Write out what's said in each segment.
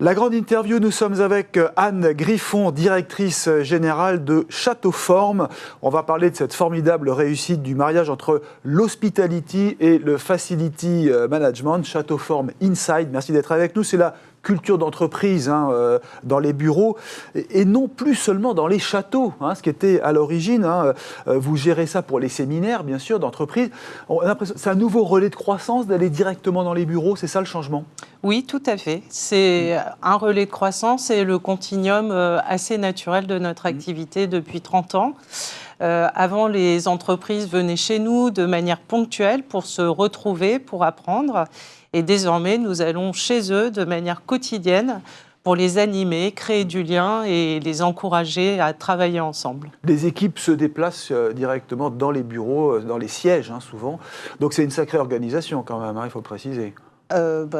La grande interview, nous sommes avec Anne Griffon, directrice générale de Châteauforme. On va parler de cette formidable réussite du mariage entre l'hospitality et le facility management, Châteauforme Inside. Merci d'être avec nous. C'est la culture d'entreprise dans les bureaux et non plus seulement dans les châteaux, ce qui était à l'origine. Vous gérez ça pour les séminaires, bien sûr, d'entreprise. On a l'impression que c'est un nouveau relais de croissance d'aller directement dans les bureaux, c'est ça le changement ? Oui, tout à fait. C'est un relais de croissance et le continuum assez naturel de notre activité depuis 30 ans. Avant, les entreprises venaient chez nous de manière ponctuelle pour se retrouver, pour apprendre. Et désormais, nous allons chez eux de manière quotidienne pour les animer, créer du lien et les encourager à travailler ensemble. Les équipes se déplacent directement dans les bureaux, dans les sièges souvent. Donc c'est une sacrée organisation quand même, il faut le préciser.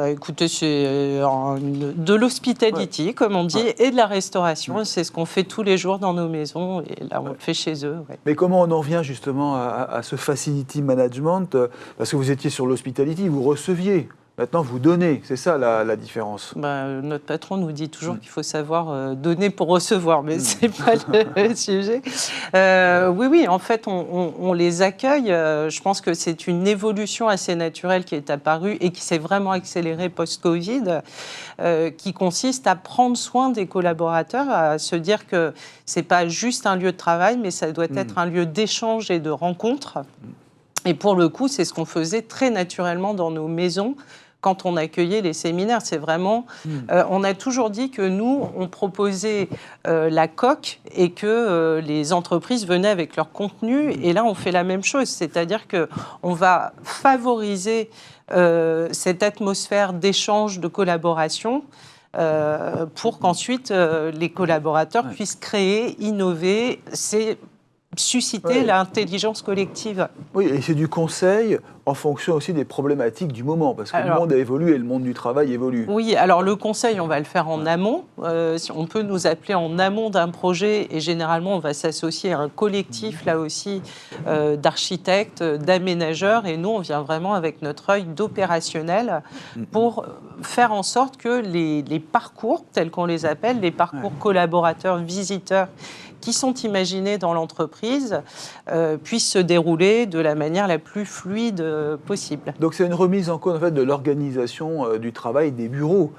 Écoutez, c'est de l'hospitality, comme on dit, et de la restauration. C'est ce qu'on fait tous les jours dans nos maisons, et là, on le fait chez eux. Ouais. Mais comment on en vient justement à ce facility management ? Parce que vous étiez sur l'hospitality, vous receviez. Maintenant, vous donnez, c'est ça la différence. Notre patron nous dit toujours qu'il faut savoir donner pour recevoir, mais ce n'est pas le sujet. Oui, en fait, on les accueille. Je pense que c'est une évolution assez naturelle qui est apparue et qui s'est vraiment accélérée post-Covid, qui consiste à prendre soin des collaborateurs, à se dire que ce n'est pas juste un lieu de travail, mais ça doit être un lieu d'échange et de rencontre. Et pour le coup, c'est ce qu'on faisait très naturellement dans nos maisons, quand on accueillait les séminaires. C'est vraiment... on a toujours dit que nous, on proposait la coque et que les entreprises venaient avec leur contenu. Et là, on fait la même chose. C'est-à-dire qu'on va favoriser cette atmosphère d'échange, de collaboration, pour qu'ensuite les collaborateurs puissent créer, innover, susciter l'intelligence collective. Oui, et c'est du conseil en fonction aussi des problématiques du moment, parce que le monde a évolué et le monde du travail évolue. Oui, alors le conseil, on va le faire en amont. On peut nous appeler en amont d'un projet et généralement, on va s'associer à un collectif, là aussi, d'architectes, d'aménageurs. Et nous, on vient vraiment avec notre œil d'opérationnel pour faire en sorte que les parcours, tels qu'on les appelle, les parcours collaborateurs, visiteurs, qui sont imaginés dans l'entreprise, puissent se dérouler de la manière la plus fluide possible. Donc c'est une remise en cause en fait, de l'organisation du travail des bureaux.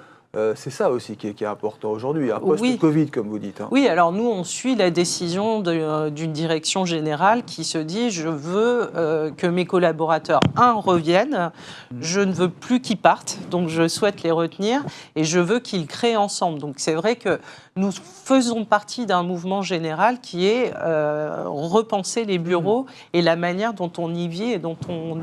C'est ça aussi qui est important aujourd'hui, post-Covid, comme vous dites. Oui, alors nous, on suit la décision d'une direction générale qui se dit « je veux que mes collaborateurs, reviennent, je ne veux plus qu'ils partent, donc je souhaite les retenir, et je veux qu'ils créent ensemble ». Donc c'est vrai que nous faisons partie d'un mouvement général qui est repenser les bureaux et la manière dont on y vit et dont on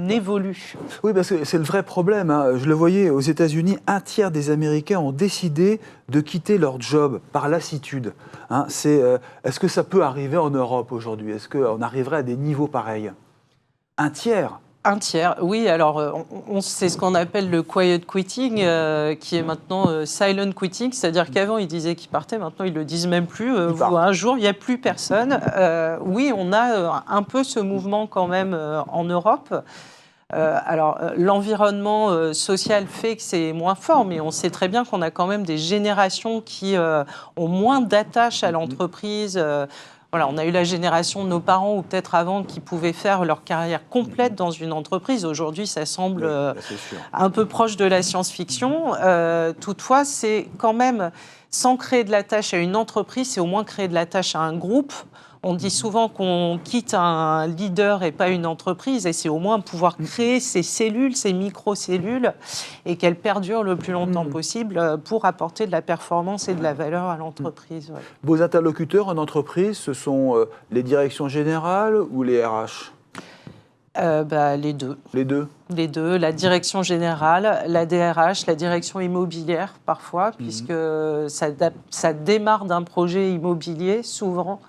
évolue. Oui, parce que c'est le vrai problème. Je le voyais aux États-Unis, un tiers des Américains ont décidé de quitter leur job par lassitude. Est-ce que ça peut arriver en Europe aujourd'hui ? Est-ce qu'on arriverait à des niveaux pareils ? Un tiers ? Un tiers, oui. Alors, c'est ce qu'on appelle le quiet quitting, qui est maintenant silent quitting, c'est-à-dire qu'avant, ils disaient qu'ils partaient, maintenant, ils ne le disent même plus. Un jour, il n'y a plus personne. Oui, on a un peu ce mouvement quand même en Europe. L'environnement social fait que c'est moins fort, mais on sait très bien qu'on a quand même des générations qui ont moins d'attache à l'entreprise. On a eu la génération de nos parents, ou peut-être avant, qui pouvaient faire leur carrière complète dans une entreprise. Aujourd'hui, ça semble un peu proche de la science-fiction. Toutefois, c'est quand même, sans créer de l'attache à une entreprise, c'est au moins créer de l'attache à un groupe. On dit souvent qu'on quitte un leader et pas une entreprise, et c'est au moins pouvoir créer ces cellules, ces micro-cellules, et qu'elles perdurent le plus longtemps possible pour apporter de la performance et de la valeur à l'entreprise. Ouais. Vos interlocuteurs en entreprise, ce sont les directions générales ou les RH ? Les deux. Les deux ? Les deux, la direction générale, la DRH, la direction immobilière parfois, puisque ça démarre d'un projet immobilier souvent.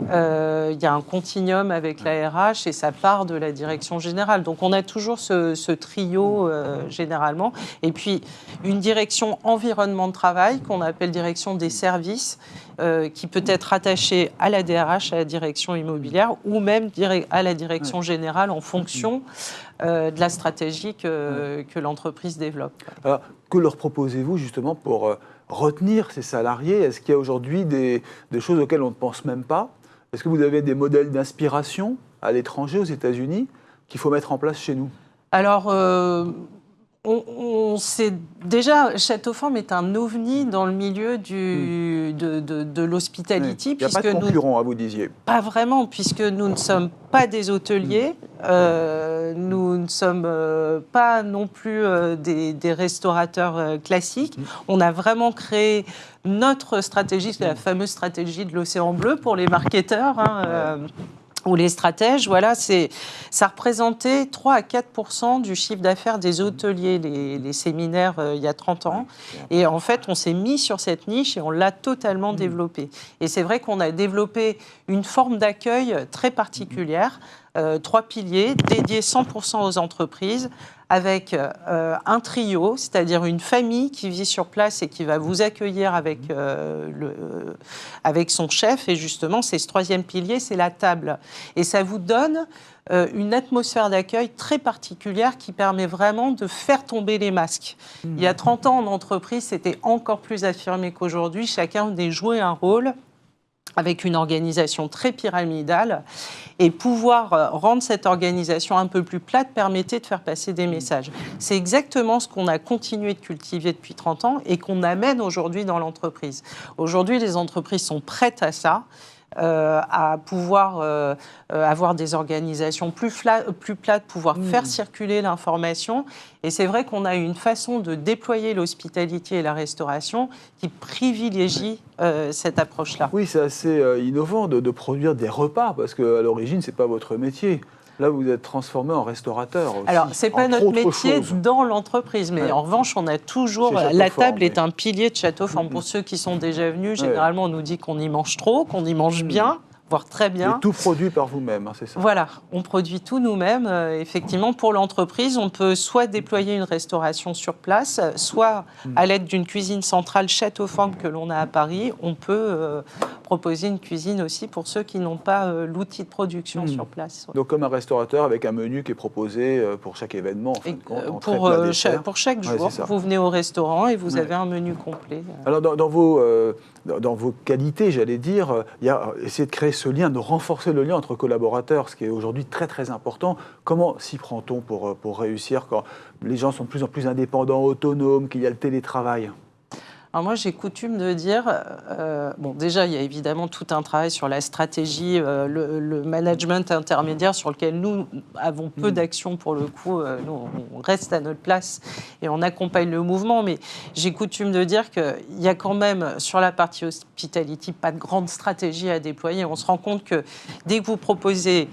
Il y a un continuum avec la RH et ça part de la direction générale. Donc on a toujours ce trio généralement. Et puis une direction environnement de travail qu'on appelle direction des services, qui peut être attachée à la DRH, à la direction immobilière ou même à la direction générale en fonction de la stratégie que l'entreprise développe. Alors, que leur proposez-vous justement pour retenir ces salariés? Est-ce qu'il y a aujourd'hui des choses auxquelles on ne pense même pas? Est-ce que vous avez des modèles d'inspiration à l'étranger, aux États-Unis, qu'il faut mettre en place chez nous? Alors, on sait déjà, Château-Forme est un ovni dans le milieu de l'hospitality. Il n'y a pas de concurrents, vous disiez. Pas vraiment, puisque nous ne sommes pas des hôteliers, nous ne sommes pas non plus des restaurateurs classiques. On a vraiment créé notre stratégie, c'est la fameuse stratégie de l'océan bleu pour les marketeurs, ou les stratèges, voilà, ça représentait 3 à 4% du chiffre d'affaires des hôteliers, les séminaires il y a 30 ans. Et en fait, on s'est mis sur cette niche et on l'a totalement développée. Et c'est vrai qu'on a développé une forme d'accueil très particulière, 3 piliers dédiés 100% aux entreprises, avec un trio, c'est-à-dire une famille qui vit sur place et qui va vous accueillir avec son chef. Et justement, c'est ce 3e pilier, c'est la table. Et ça vous donne une atmosphère d'accueil très particulière qui permet vraiment de faire tomber les masques. Il y a 30 ans, en entreprise, c'était encore plus affirmé qu'aujourd'hui. Chacun venait jouer un rôle avec une organisation très pyramidale, et pouvoir rendre cette organisation un peu plus plate permettait de faire passer des messages. C'est exactement ce qu'on a continué de cultiver depuis 30 ans et qu'on amène aujourd'hui dans l'entreprise. Aujourd'hui, les entreprises sont prêtes à ça, à pouvoir avoir des organisations plus plates, pouvoir faire circuler l'information. Et c'est vrai qu'on a une façon de déployer l'hospitalité et la restauration qui privilégie cette approche-là. Oui, c'est assez innovant de produire des repas, parce qu'à l'origine, ce n'est pas votre métier. Là, vous êtes transformé en restaurateur aussi. Alors, ce n'est pas notre métier dans l'entreprise, mais en revanche, on a toujours... La table est un pilier de Château-Forme. Pour ceux qui sont déjà venus, généralement, on nous dit qu'on y mange trop, qu'on y mange bien, voire très bien. Et tout produit par vous-même, c'est ça? Voilà, on produit tout nous-mêmes. Effectivement, pour l'entreprise, on peut soit déployer une restauration sur place, soit à l'aide d'une cuisine centrale Château-Forme que l'on a à Paris, on peut proposer une cuisine aussi pour ceux qui n'ont pas l'outil de production sur place. Donc comme un restaurateur avec un menu qui est proposé pour chaque événement, en fin de compte, pour chaque jour, vous venez au restaurant et vous avez un menu complet. Alors dans vos qualités, j'allais dire, il y a essayer de créer ce lien, de renforcer le lien entre collaborateurs, ce qui est aujourd'hui très très important. Comment s'y prend-on pour réussir quand les gens sont de plus en plus indépendants, autonomes, qu'il y a le télétravail? Alors moi, j'ai coutume de dire, bon, déjà, il y a évidemment tout un travail sur la stratégie, le management intermédiaire sur lequel nous avons peu d'action pour le coup. Nous, on reste à notre place et on accompagne le mouvement. Mais j'ai coutume de dire qu'il y a quand même, sur la partie hospitality, pas de grande stratégie à déployer. On se rend compte que dès que vous proposez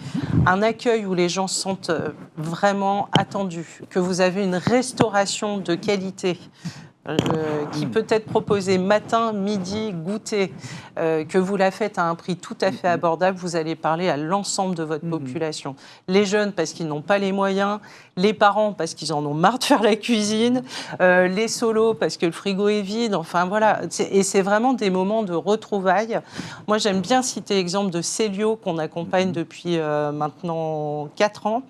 un accueil où les gens se sentent vraiment attendus, que vous avez une restauration de qualité, qui peut être proposée matin, midi, goûter, que vous la faites à un prix tout à fait abordable, vous allez parler à l'ensemble de votre population. Les jeunes parce qu'ils n'ont pas les moyens, les parents parce qu'ils en ont marre de faire la cuisine, les solos parce que le frigo est vide, enfin voilà. Et c'est vraiment des moments de retrouvailles. Moi, j'aime bien citer l'exemple de Célio qu'on accompagne depuis maintenant 4 ans,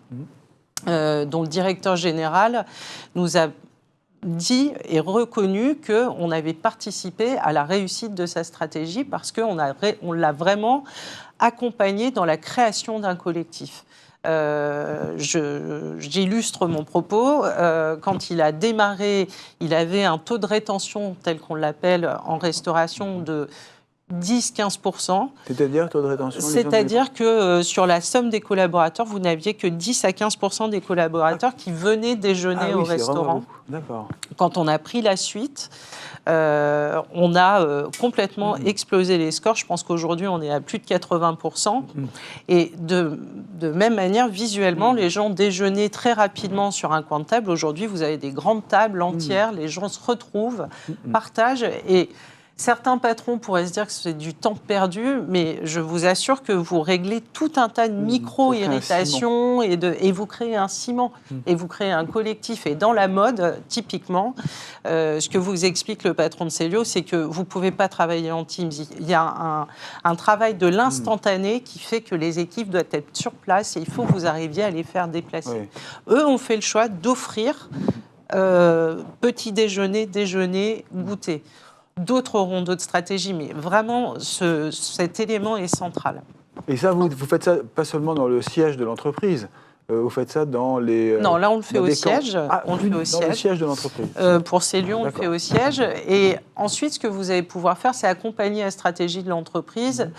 dont le directeur général nous a dit et reconnu qu'on avait participé à la réussite de sa stratégie parce qu'on l'a vraiment accompagné dans la création d'un collectif. J'illustre mon propos. Quand il a démarré, il avait un taux de rétention, tel qu'on l'appelle en restauration, de 10-15%. C'est-à-dire taux de rétention? C'est-à-dire que sur la somme des collaborateurs, vous n'aviez que 10 à 15% des collaborateurs qui venaient déjeuner au restaurant. D'accord. Quand on a pris la suite, on a complètement explosé les scores. Je pense qu'aujourd'hui, on est à plus de 80%. Et de même manière, visuellement, les gens déjeunaient très rapidement sur un coin de table. Aujourd'hui, vous avez des grandes tables entières. Les gens se retrouvent, partagent et... Certains patrons pourraient se dire que c'est du temps perdu, mais je vous assure que vous réglez tout un tas de micro-irritations et vous créez un ciment, et vous créez un collectif. Et dans la mode, typiquement, ce que vous explique le patron de Célio, c'est que vous ne pouvez pas travailler en Teams. Il y a un travail de l'instantané qui fait que les équipes doivent être sur place et il faut que vous arriviez à les faire déplacer. Oui. Eux ont fait le choix d'offrir petit déjeuner, goûter. d'autres auront d'autres stratégies, mais vraiment, cet élément est central. Et ça, vous faites ça pas seulement dans le siège de l'entreprise, vous faites ça dans les... non, là, on le fait au siège. On le fait au siège. Dans le siège de l'entreprise. Pour ces lieux, on le fait au siège. Et ensuite, ce que vous allez pouvoir faire, c'est accompagner la stratégie de l'entreprise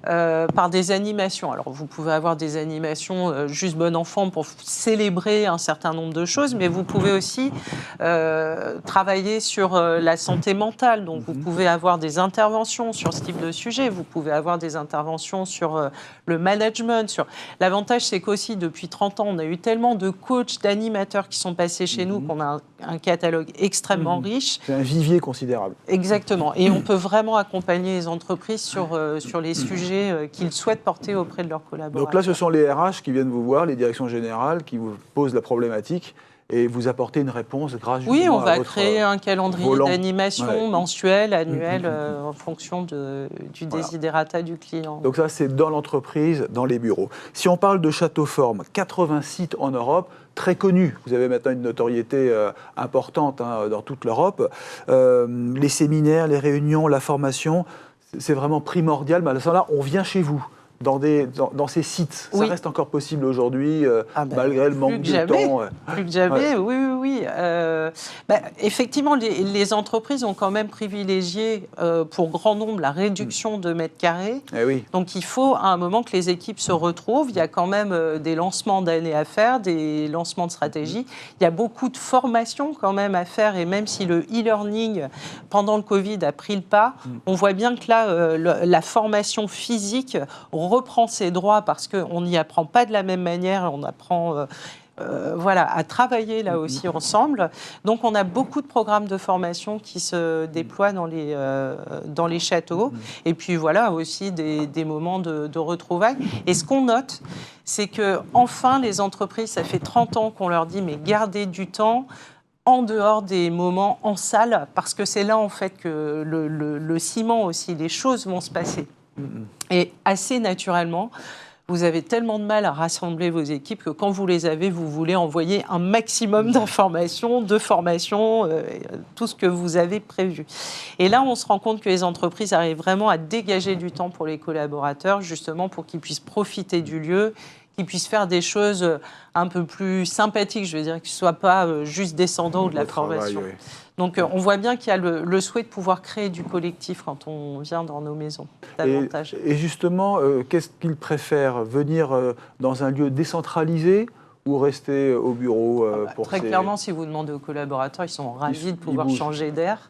par des animations. Alors, vous pouvez avoir des animations juste bon enfant pour célébrer un certain nombre de choses, mais vous pouvez aussi travailler sur la santé mentale. Donc, vous pouvez avoir des interventions sur ce type de sujet. Vous pouvez avoir des interventions sur le management. L'avantage, c'est qu'aussi, depuis 30 ans, on a eu tellement de coachs, d'animateurs qui sont passés chez nous qu'on a un catalogue extrêmement riche. C'est un vivier considérable. Exactement. Et on peut vraiment accompagner les entreprises sur les sujets qu'ils souhaitent porter auprès de leurs collaborateurs. Donc là, ce sont les RH qui viennent vous voir, les directions générales, qui vous posent la problématique et vous apportez une réponse grâce justement Oui, on va à votre créer un calendrier volant. d'animation mensuel, annuel, en fonction du desiderata du client. Donc ça, c'est dans l'entreprise, dans les bureaux. Si on parle de Château Forme, 80 sites en Europe, très connus. Vous avez maintenant une notoriété importante dans toute l'Europe. Les séminaires, les réunions, la formation, c'est vraiment primordial. Mais à ce moment-là, on vient chez vous. Dans ces sites, ça reste encore possible aujourd'hui, malgré le manque de temps. Plus que jamais, oui. Effectivement, les entreprises ont quand même privilégié, pour grand nombre, la réduction de mètres carrés. Donc, il faut à un moment que les équipes se retrouvent. Il y a quand même des lancements d'années à faire, des lancements de stratégie. Il y a beaucoup de formations quand même à faire. Et même si le e-learning, pendant le Covid, a pris le pas, on voit bien que là, la formation physique reprend ses droits parce qu'on n'y apprend pas de la même manière, on apprend à travailler là aussi ensemble. Donc on a beaucoup de programmes de formation qui se déploient dans les châteaux et puis voilà aussi des moments de retrouvailles. Et ce qu'on note, c'est que enfin les entreprises, ça fait 30 ans qu'on leur dit mais gardez du temps en dehors des moments en salle parce que c'est là en fait que le ciment aussi, les choses vont se passer. Et assez naturellement, vous avez tellement de mal à rassembler vos équipes que quand vous les avez, vous voulez envoyer un maximum d'informations, de formations, tout ce que vous avez prévu. Et là, on se rend compte que les entreprises arrivent vraiment à dégager du temps pour les collaborateurs, justement pour qu'ils puissent profiter du lieu, qu'ils puissent faire des choses un peu plus sympathiques, je veux dire, qu'ils ne soient pas juste descendants ou de la formation. Donc, on voit bien qu'il y a le souhait de pouvoir créer du collectif quand on vient dans nos maisons, davantage. Et justement, qu'est-ce qu'ils préfèrent ? Venir dans un lieu décentralisé ou rester au bureau Très clairement, si vous demandez aux collaborateurs, ils sont ravis de pouvoir changer d'air.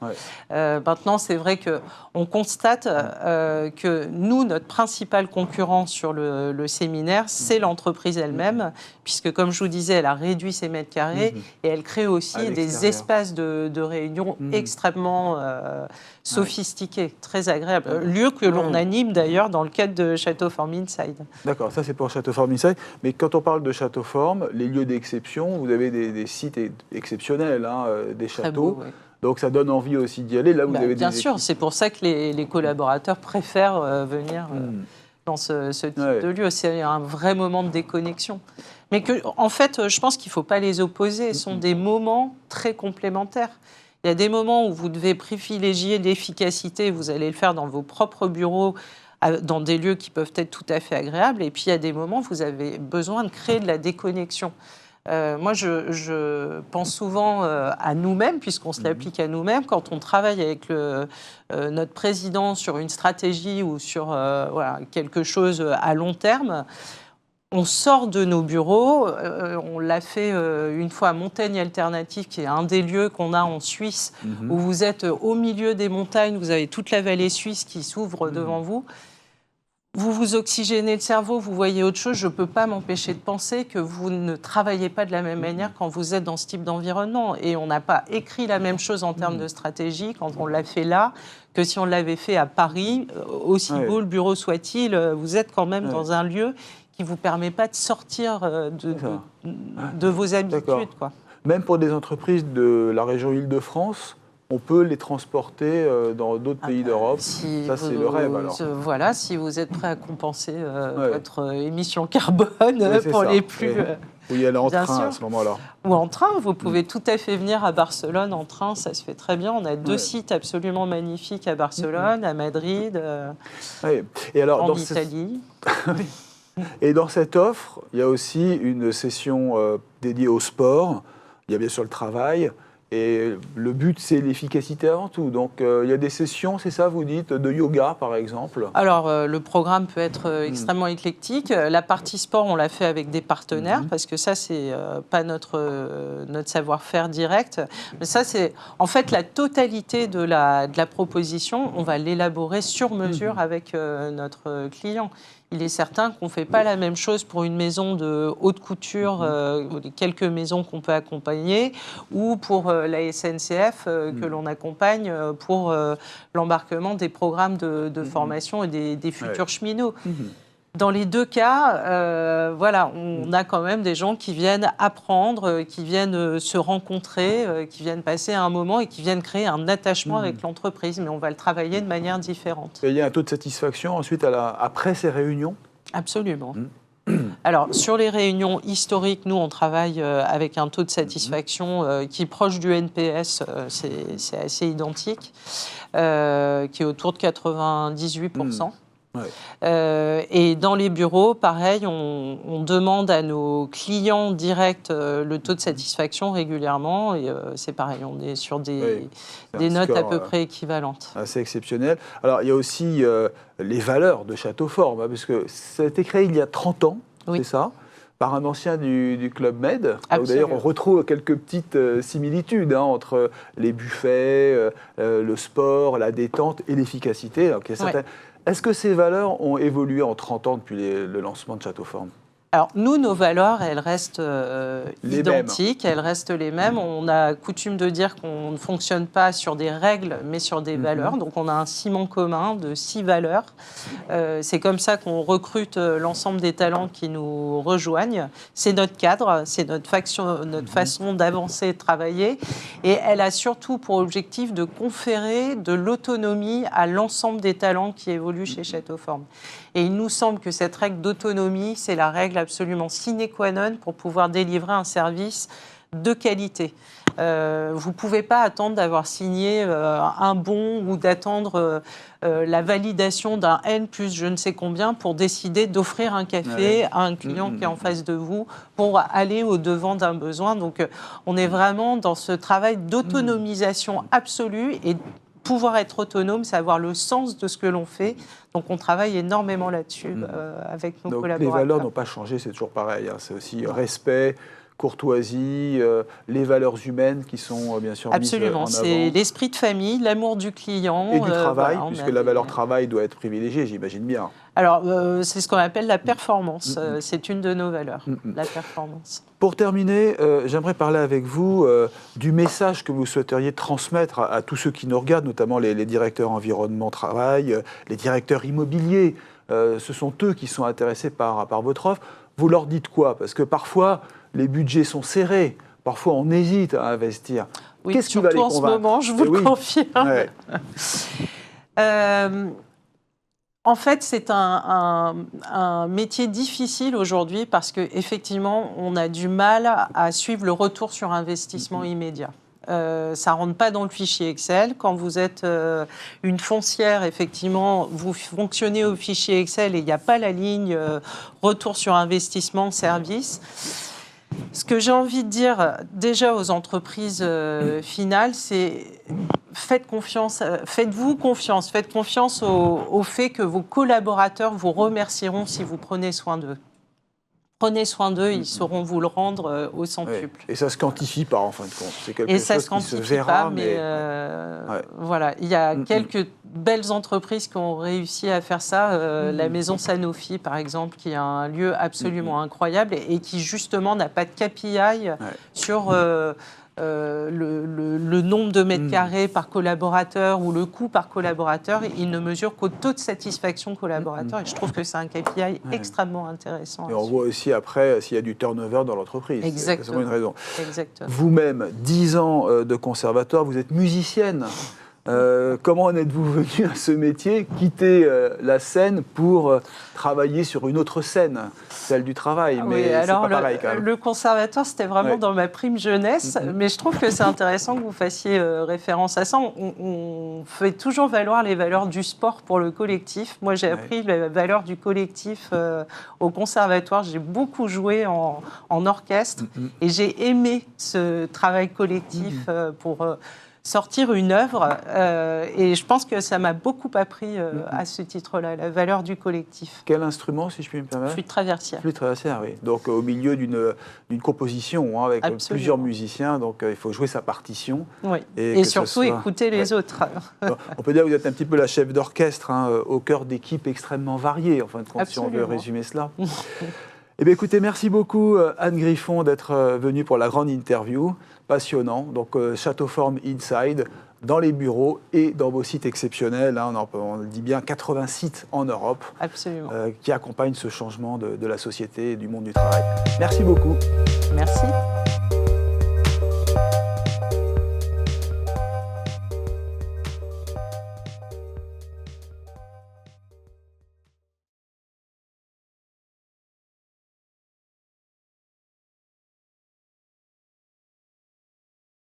Maintenant, c'est vrai qu'on constate que nous, notre principal concurrent sur le séminaire, c'est l'entreprise elle-même, puisque, comme je vous disais, elle a réduit ses mètres carrés et elle crée aussi des espaces de réunion extrêmement sophistiqués, très agréables. Lieu que l'on anime d'ailleurs dans le cadre de Château Forme Inside. D'accord, ça c'est pour Château Forme Inside. Mais quand on parle de Château Forme, les lieux d'exception, vous avez des sites exceptionnels, des châteaux. Beau, donc ça donne envie aussi d'y aller. Là, vous avez bien sûr, c'est pour ça que les collaborateurs préfèrent venir dans ce type de lieu. C'est un vrai moment de déconnexion. Mais en fait, je pense qu'il ne faut pas les opposer. Ce sont des moments très complémentaires. Il y a des moments où vous devez privilégier l'efficacité, vous allez le faire dans vos propres bureaux, dans des lieux qui peuvent être tout à fait agréables. Et puis, il y a des moments où vous avez besoin de créer de la déconnexion. Moi, je pense souvent à nous-mêmes, puisqu'on se l'applique à nous-mêmes. Quand on travaille avec notre président sur une stratégie ou sur quelque chose à long terme, on sort de nos bureaux. On l'a fait une fois à Montagne Alternative, qui est un des lieux qu'on a en Suisse, où vous êtes au milieu des montagnes, vous avez toute la vallée suisse qui s'ouvre devant vous. Vous vous oxygénez le cerveau, vous voyez autre chose. Je ne peux pas m'empêcher de penser que vous ne travaillez pas de la même manière quand vous êtes dans ce type d'environnement. Et on n'a pas écrit la même chose en termes de stratégie quand on l'a fait là que si on l'avait fait à Paris. Aussi beau le bureau soit-il, vous êtes quand même dans un lieu qui ne vous permet pas de sortir de vos habitudes. Quoi. Même pour des entreprises de la région Île-de-France, on peut les transporter dans d'autres pays d'Europe. Ça, c'est le rêve, alors. Si vous êtes prêt à compenser votre émission carbone pour les plus... Ou y aller en Bien train sûr. à ce moment-là. Ou en train, vous pouvez tout à fait venir à Barcelone en train, ça se fait très bien. On a deux sites absolument magnifiques à Barcelone, à Madrid, Oui. Et alors, en Italie. Et dans cette offre, il y a aussi une session dédiée au sport. Il y a bien sûr le travail. Et le but, c'est l'efficacité avant tout. Donc, il y a des sessions, c'est ça, vous dites, de yoga, par exemple. Alors, le programme peut être extrêmement éclectique. La partie sport, on l'a fait avec des partenaires, parce que ça, c'est pas notre savoir-faire direct. Mais ça, c'est en fait la totalité de la proposition. On va l'élaborer sur mesure avec notre client. Il est certain qu'on ne fait pas la même chose pour une maison de haute couture, les quelques maisons qu'on peut accompagner, ou pour la SNCF que l'on accompagne pour l'embarquement des programmes de formation et des futurs cheminots. Dans les deux cas, voilà, on a quand même des gens qui viennent apprendre, qui viennent se rencontrer, qui viennent passer un moment et qui viennent créer un attachement avec l'entreprise. Mais on va le travailler de manière différente. Et il y a un taux de satisfaction ensuite après ces réunions? Absolument. Alors, sur les réunions historiques, nous, on travaille avec un taux de satisfaction qui est proche du NPS, c'est assez identique, qui est autour de 98%. Et dans les bureaux, pareil, on demande à nos clients directs le taux de satisfaction régulièrement. Et c'est pareil, on est sur des notes à peu près équivalentes. Assez exceptionnel. Alors, il y a aussi les valeurs de Château Fort, parce que ça a été créé il y a 30 ans, c'est ça, par un ancien du Club Med. D'ailleurs, on retrouve quelques petites similitudes entre les buffets, le sport, la détente et l'efficacité. Est-ce que ces valeurs ont évolué en 30 ans depuis le lancement de Château Fort? Alors, nous, nos valeurs, elles restent identiques, elles restent les mêmes. On a coutume de dire qu'on ne fonctionne pas sur des règles, mais sur des valeurs. Donc, on a un ciment commun de 6 valeurs. C'est comme ça qu'on recrute l'ensemble des talents qui nous rejoignent. C'est notre cadre, c'est notre façon d'avancer et de travailler. Et elle a surtout pour objectif de conférer de l'autonomie à l'ensemble des talents qui évoluent chez Château Fort. Et il nous semble que cette règle d'autonomie, c'est la règle absolument sine qua non pour pouvoir délivrer un service de qualité. Vous ne pouvez pas attendre d'avoir signé un bon ou d'attendre la validation d'un N plus je ne sais combien pour décider d'offrir un café à un client qui est en face de vous pour aller au-devant d'un besoin. Donc, on est vraiment dans ce travail d'autonomisation absolue et pouvoir être autonome, c'est avoir le sens de ce que l'on fait. Donc, on travaille énormément là-dessus avec nos collaborateurs. Les valeurs n'ont pas changé, c'est toujours pareil. C'est aussi respect, courtoisie, les valeurs humaines qui sont bien sûr mises en avant. Absolument, c'est l'esprit de famille, l'amour du client. Et du travail, puisque la valeur travail doit être privilégiée, j'imagine bien. Alors, c'est ce qu'on appelle la performance. C'est une de nos valeurs, la performance. Pour terminer, j'aimerais parler avec vous du message que vous souhaiteriez transmettre à tous ceux qui nous regardent, notamment les directeurs environnement travail, les directeurs immobiliers. Ce sont eux qui sont intéressés par votre offre. Vous leur dites quoi? Parce que parfois, les budgets sont serrés. Parfois, on hésite à investir. Oui, qu'est-ce qui va les convaincre? Surtout en ce moment, je vous le confirme. En fait, c'est un métier difficile aujourd'hui parce qu'effectivement, on a du mal à suivre le retour sur investissement immédiat. Ça ne rentre pas dans le fichier Excel. Quand vous êtes une foncière, effectivement, vous fonctionnez au fichier Excel et il n'y a pas la ligne retour sur investissement service. Ce que j'ai envie de dire déjà aux entreprises finales, c'est faites confiance, faites-vous confiance, faites confiance au fait que vos collaborateurs vous remercieront si vous prenez soin d'eux. Prenez soin d'eux, ils sauront vous le rendre au centuple. Et ça ne se quantifie pas, en fin de compte. C'est quelque chose qui se verra, mais voilà, il y a quelques belles entreprises qui ont réussi à faire ça. La maison Sanofi, par exemple, qui est un lieu absolument incroyable et qui, justement, n'a pas de KPI sur le nombre de mètres carrés par collaborateur ou le coût par collaborateur. Il ne mesure qu'au taux de satisfaction collaborateur. Et je trouve que c'est un KPI extrêmement intéressant. Et on voit aussi après s'il y a du turnover dans l'entreprise. Exactement. C'est une raison. Exactement. Vous-même, 10 ans de conservatoire, vous êtes musicienne. Comment en êtes-vous venu à ce métier, quitter la scène pour travailler sur une autre scène, celle du travail, mais Oui, c'est alors pas pareil quand même. le conservatoire, c'était vraiment Ouais. dans ma prime jeunesse, mais je trouve que c'est intéressant que vous fassiez référence à ça. On fait toujours valoir les valeurs du sport pour le collectif. Moi, j'ai appris les valeurs du collectif au conservatoire. J'ai beaucoup joué en orchestre et j'ai aimé ce travail collectif pour sortir une œuvre. Et je pense que ça m'a beaucoup appris à ce titre-là, la valeur du collectif. Quel instrument, si je puis me permettre? Flûte traversière. Flûte traversière, oui. Donc au milieu d'une composition avec Absolument. plusieurs musiciens, donc il faut jouer sa partition. Oui. Et Et que ce surtout soit- écouter les autres. Bon, on peut dire que vous êtes un petit peu la chef d'orchestre, hein, au cœur d'équipes extrêmement variées, en fin de compte, si on veut Absolument. résumer cela. Eh bien, écoutez, merci beaucoup Anne Griffon d'être venue pour la grande interview. Passionnant. Donc Château Forme Inside, dans les bureaux et dans vos sites exceptionnels. Hein, on le dit bien, 80 sites en Europe Absolument. qui accompagnent ce changement de la société et du monde du travail. Merci beaucoup. Merci.